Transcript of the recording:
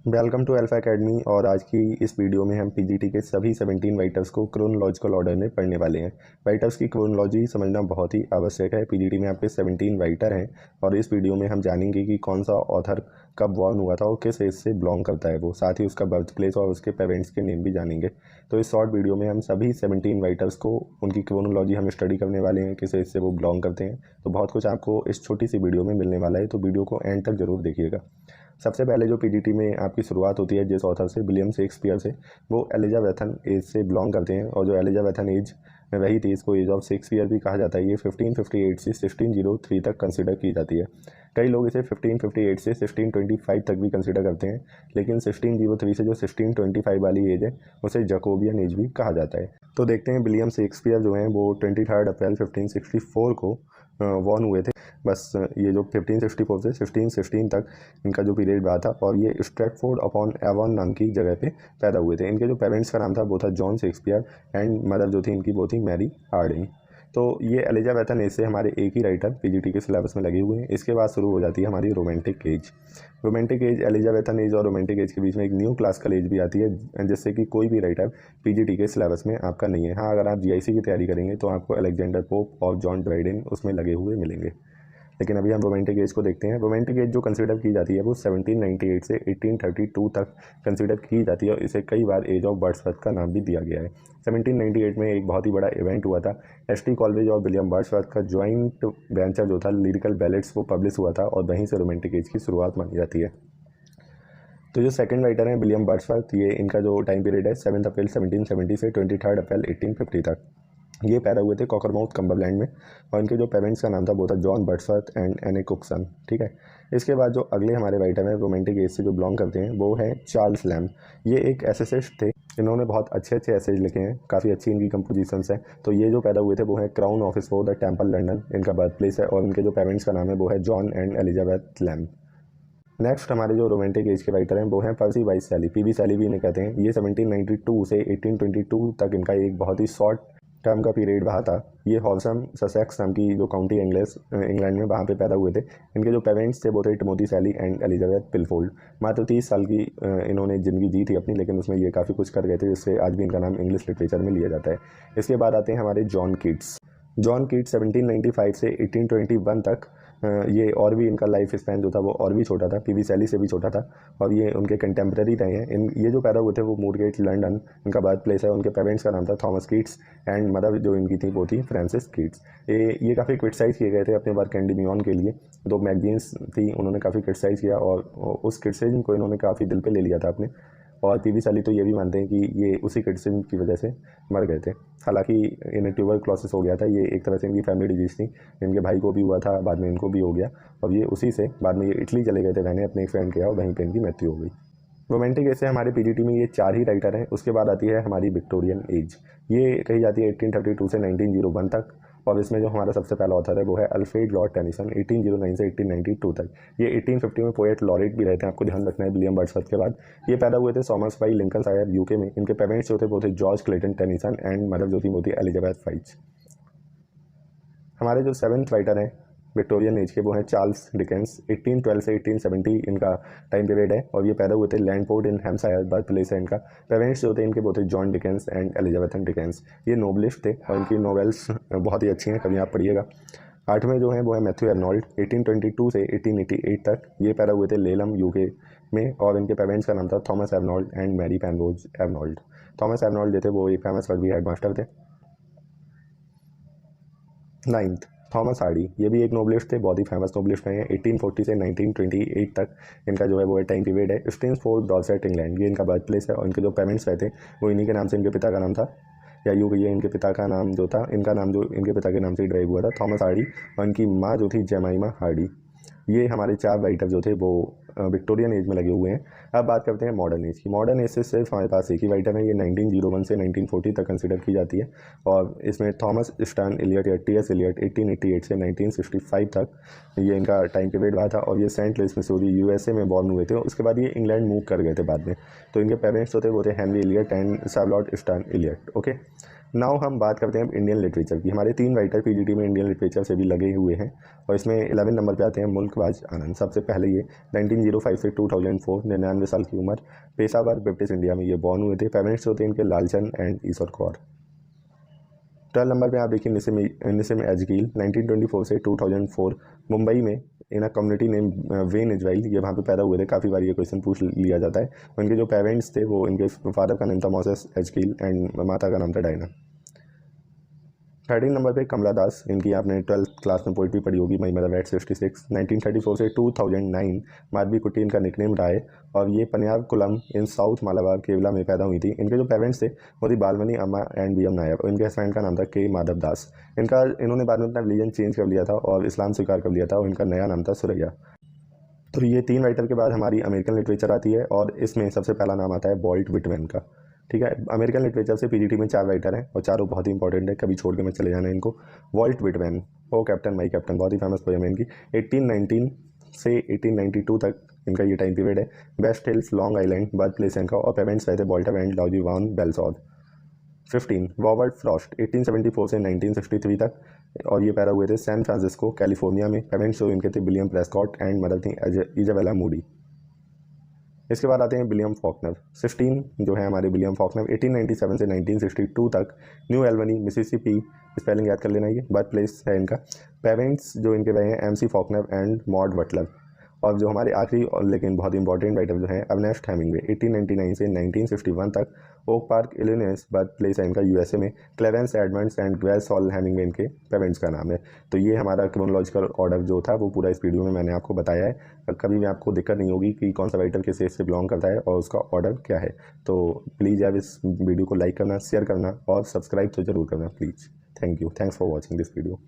Welcome to alpha academy. और आज की इस वीडियो में हम पीजीटी के सभी 17 राइटर्स को क्रोनोलॉजिकल ऑर्डर में पढ़ने वाले हैं। राइटर्स की क्रोनोलॉजी समझना बहुत ही आवश्यक है। पीजीटी में आपके 17 राइटर हैं और इस वीडियो में हम जानेंगे कि कौन सा ऑथर कब बॉर्न हुआ था और किस एज से बिलोंग करता है वो, साथ ही उसका बर्थ प्लेस और उसके पेरेंट्स के नेम भी जानेंगे। तो इस शॉर्ट वीडियो में हम सभी 17 राइटर्स को उनकी क्रोनोलॉजी हम स्टडी करने वाले हैं, किस एज से वो बिलोंग करते हैं। तो बहुत कुछ आपको इस छोटी सी वीडियो में मिलने वाला है, तो वीडियो को एंड तक जरूर देखिएगा। सबसे पहले जो पीजीटी में आपकी शुरुआत होती है जिस ऑथर से, विलियम शेक्सपियर से, वो एलिजाबेथन एज से बिलोंग करते हैं। और जो एलिजाबेथन एज में वही थी, इसको एज ऑफ शेक्सपियर भी कहा जाता है। ये 1558 से 1603 तक कंसिडर की जाती है। कई लोग इसे 1558 से 1625 तक भी कंसिडर करते हैं, लेकिन 1603 से जो 1625 वाली एज है उसे जैकोबियन एज भी कहा जाता है। तो देखते हैं, विलियम शेक्सपियर जो हैं वो 23 अप्रैल 1564 को बॉर्न हुए थे। बस ये जो 1564 से 1616 तक इनका जो पीरियड रहा था, और ये स्ट्रैटफोर्ड अपॉन एवॉन नाम की जगह पे पैदा हुए थे। इनके जो पेरेंट्स का नाम था वो था जॉन शेक्सपियर एंड मदर जो थी इनकी वो थी मैरी हार्डिंग। तो ये एलिजाबेथन एज से हमारे एक ही राइटर पीजीटी के सिलेबस में लगे हुए हैं। इसके बाद शुरू हो जाती है हमारी romantic as. Romantic as, Elizabethan age और रोमांटिक एज के बीच में एक न्यू क्लासिकल एज भी आती है, जिससे कि कोई भी राइटर पीजीटी के सिलेबस में आपका नहीं है। हाँ, अगर आप जीआईसी की तैयारी करेंगे तो आपको अलेक्जेंडर पोप और जॉन ड्राइडेन उसमें लगे हुए मिलेंगे। लेकिन अभी हम रोमांटिक एज को देखते हैं। रोमांटिक एज जो कंसीडर की जाती है वो 1798 से 1832 तक कंसीडर की जाती है, और इसे कई बार एज ऑफ वर्ड्सवर्थ का नाम भी दिया गया है। 1798 में एक बहुत ही बड़ा इवेंट हुआ था। एसटी कॉलेज और विलियम वर्ड्सवर्थ का जॉइंट वेंचर जो था लिरिकल बैलेट्स, वो पब्लिश हुआ था, और वहीं से रोमांटिक एज की शुरुआत मानी जाती है। तो जो सेकंड राइटर हैं विलियम वर्ड्सवर्थ, ये इनका जो टाइम पीरियड है 7 अप्रैल 1770 से 23 अप्रैल 1850 तक। ये पैदा हुए थे कॉकरमाउथ कम्बरलैंड में, और इनके जो पेरेंट्स का नाम था वो था जॉन वर्ड्सवर्थ एंड एने कुकसन। ठीक है। इसके बाद जो अगले हमारे राइटर हैं रोमांटिक एज से जो बिलोंग करते हैं वो है चार्ल्स लैम्ब। ये एक एसेसिस्ट थे। इन्होंने बहुत अच्छे अच्छे एसेज लिखे हैं, काफ़ी अच्छी इनकी कंपोजिशंस हैं। तो ये जो पैदा हुए थे वो है crown office for the temple London, इनका बर्थ प्लेस है, और इनके जो पेरेंट्स का नाम है वो है John and Elizabeth lamb. Next हमारे जो रोमांटिक एज के राइटर हैं वो हैं पर्सी बाइस शैली, पीबी शैली भी इन्हें कहते हैं। ये 1792 से 1822 तक इनका एक बहुत ही शॉर्ट टर्म का पीरियड रहा था। ये हॉल्सम ससेक्स नाम की जो काउंटी इंग्लैंड में वहाँ पे पैदा हुए थे। इनके जो पेरेंट्स थे वो थे टिमोथी शैली एंड एलिजाबेथ पिलफोल्ड। मात्र 30 साल की इन्होंने ज़िंदगी जी थी अपनी, लेकिन उसमें ये काफ़ी कुछ कर गए थे, जिससे आज भी इनका नाम इंग्लिश लिटरेचर में लिया जाता है। इसके बाद आते हैं हमारे जॉन कीट्स। जॉन कीट्स 1795 से 1821 तक ये और भी इनका लाइफ स्पैन जो था वो और भी छोटा था, पीवी शैली से भी छोटा था, और ये उनके कंटेम्प्रेरी रहे हैं। ये जो पैदा हुए थे वो मूरगेट लंदन इनका बर्थ प्लेस है। उनके पेरेंट्स का नाम था थॉमस कीट्स एंड मदर जो इनकी थी वो थी फ्रांसिस कीट्स। ये काफ़ी क्रिटिसाइज़ किए गए थे अपने वर्क एंड डिमियन के लिए। दो मैगजीन्स थी, उन्होंने काफ़ी क्रिटिसाइज़ किया, और उस क्रिटिसिज्म को इन्होंने काफ़ी दिल पे ले लिया था अपने। और पीवी शैली तो ये भी मानते हैं कि ये उसी क्रिटिसिज्म की वजह से मर गए थे। हालांकि इन्हें ट्यूबरक्लोसिस हो गया था, ये एक तरह से इनकी फैमिली डिजीज़ थी। इनके भाई को भी हुआ था, बाद में इनको भी हो गया, और ये उसी से बाद में ये इटली चले गए थे रहने अपने एक फ्रेंड के यहाँ, वहीं पर इनकी मृत्यु हो गई। रोमांटिक ऐसे हमारे पीजीटी में ये 4 ही राइटर हैं। उसके बाद आती है हमारी विक्टोरियन एज। ये कही जाती है 1832 से 1901 तक, और इसमें जो हमारा सबसे पहला ऑथर है वो है अल्फ्रेड लॉर्ड टेनिसन, 1809 से 1892 तक। ये 1850 में पोएट लॉरेट भी रहते हैं, आपको ध्यान रखना है विलियम वर्ड्सवर्थ के बाद। ये पैदा हुए थे सॉमर्स बाई लिंकनशायर यूके में। इनके पेरेंट्स जो थे वो थे George Clayton Tennyson and mother जो थी वो थी एलिजाबेथ फाइच। हमारे जो 7th राइटर हैं विक्टोरियन एज के वो हैं चार्ल्स डिकेंस। 1812 से 1870 इनका टाइम पीरियड है, और ये पैदा हुए थे लैंडफोर्ड इन हैम्पशायर, बर्थ प्लेस है इनका। पेरेंट्स जो थे इनके वो थे John Dickens and Elizabethan Dickens. ये नोबलिस्ट थे, और इनकी नॉवेल्स बहुत ही अच्छी हैं, कभी आप पढ़िएगा। 8वें जो हैं वो है मैथ्यू एर्नोल्ड, 1822 से 1888 तक। ये पैदा हुए थे लेलम यूके में, और इनके पेरेंट्स का नाम था Thomas Arnold and Mary Penrose Arnold. Thomas Arnold जो थे वो एक फेमस रग्बी हेडमास्टर थे। 9th थॉमस हार्डी, ये भी एक नोबलिस्ट थे, बहुत ही फेमस नोबलिस्ट रहे हैं। 1840 से 1928 तक इनका जो है वो टाइम पीरियड है। स्टेन्सफोर्ड डॉर्सेट इंग्लैंड, ये इनका बर्थ प्लेस है, और इनके जो पेरेंट्स रहे थे वो इन्हीं के नाम से इनके पिता का नाम था, या यूँ कहिए इनके पिता का नाम जो था, इनका नाम जो इनके पिता के नाम से ड्राइव हुआ था, थॉमस हार्डी, और इनकी माँ जो थी जेमाइमा हार्डी। ये हमारे 4 राइटर जो थे वो विक्टोरियन एज में लगे हुए हैं। अब बात करते हैं मॉडर्न एज की। मॉडर्न एज से सिर्फ हमारे पास एक ही राइटर है, ये 1901 से 1940 तक कंसिडर की जाती है, और इसमें थॉमस स्टर्न इलियट या टी एस इलियट 1888 से 1965 तक ये इनका टाइम पीरियड रहा था, और ये सेंट लुइस मिसूरी यूएसए में बॉर्न हुए थे। उसके बाद ये इंग्लैंड मूव कर गए थे बाद में। तो इनके पेरेंट्स जो थे वो थे Henry Eliot and Charlotte Stearns Eliot. Okay. Now हम बात करते हैं इंडियन लिटरेचर की। हमारे 3 राइटर पीजीटी में इंडियन लिटरेचर से भी लगे हुए हैं और इसमें 11 नंबर पे आते हैं मुल्कवाज आनंद। सबसे पहले ये 1905 से 2004, 99 साल की उम्र, पेशावर ब्रिटिश इंडिया में ये बॉर्न हुए थे। पेरेंट्स होते हैं इनके Lalchand and Ishwar Kaur. 12 number पे आप देखिए निसिम एजकील, 1924 से 2004, मुंबई में इन कम्युनिटी नेम वेन इजराइल, ये वहाँ पे पैदा हुए थे। काफ़ी बार ये क्वेश्चन पूछ लिया जाता है। उनके जो पेरेंट्स थे वो, इनके फादर का नाम था मोसेस एजकील एंड माता का नाम था डायना। 13 नंबर पे कमला दास, इनकी आपने 12th क्लास में पोइट्री पढ़ी होगी, माई मदर एट 66। 1934 से 2009, माधवी कुट्टी इनका निकनेम रहा है और ये पनियाकुलम इन साउथ मालाबार केरला में पैदा हुई थी। इनके जो पेरेंट्स थे वो थी बालमनी अम्मा एंड बी एम नायर और इनके हस्बैंड का नाम था के माधव दास। इन्होंने बाद में अपना रिलीजन चेंज कर लिया था और इस्लाम स्वीकार कर लिया था और इनका नया नाम था सुरैया। तो ये 3 राइटर के बाद हमारी अमेरिकन लिटरेचर आती है और इसमें सबसे पहला नाम आता है वॉल्ट विटमैन का। ठीक है, अमेरिकन लिटरेचर से पीजीटी में 4 राइटर हैं और चारों बहुत ही इंपॉर्टेंट है, कभी छोड़ के मत चले जाना इनको। Walt Whitman, O captain my captain, बहुत ही फेमस पोएम है इनकी। 1819 से 1892 तक इनका ये टाइम पीरियड है। West Hills, Long Island birth place इनका और पेरेंट्स रहे थे वॉल्टर एंड लॉजी वान बेल्सॉर। 15 रॉबर्ट फ्रॉस्ट, 1874 से 1963 तक और ये पैदा हुए थे सैन फ्रांसिस्को कैलिफोर्निया में। पेरेंट्स जो इनके थे विलियम प्रेस्कॉट एंड मदर थी इजाबेला मूडी। इसके बाद आते हैं विलियम फॉकनर। 16 जो है हमारे विलियम फॉकनर, 1897 से 1962 तक, न्यू एल्बनी मिसिसिपी, स्पेलिंग याद कर लेना, ये बर्थ प्लेस है इनका। पेरेंट्स जो इनके रहे हैं MC Falkner and Maud Butler. और जो हमारे आखिरी और लेकिन बहुत इंपॉर्टेंट राइटर जो है अर्नेस्ट हेमिंगवे, 1899 से 1951 तक, Oak Park Illinois birth place है इनका यूएसए में। Clarence Edmonds and Grace Hall Hemingway इनके पेरेंट्स का नाम है। तो ये हमारा क्रोनोलॉजिकल ऑर्डर जो था वो पूरा इस वीडियो में मैंने आपको बताया है। कभी भी आपको दिक्कत नहीं होगी कि कौन सा राइटर किस एज से बिलोंग करता है और उसका ऑर्डर क्या है। तो प्लीज़ आप इस वीडियो को लाइक करना, शेयर करना और सब्सक्राइब तो जरूर करना please. Thank you, thanks for watching this video.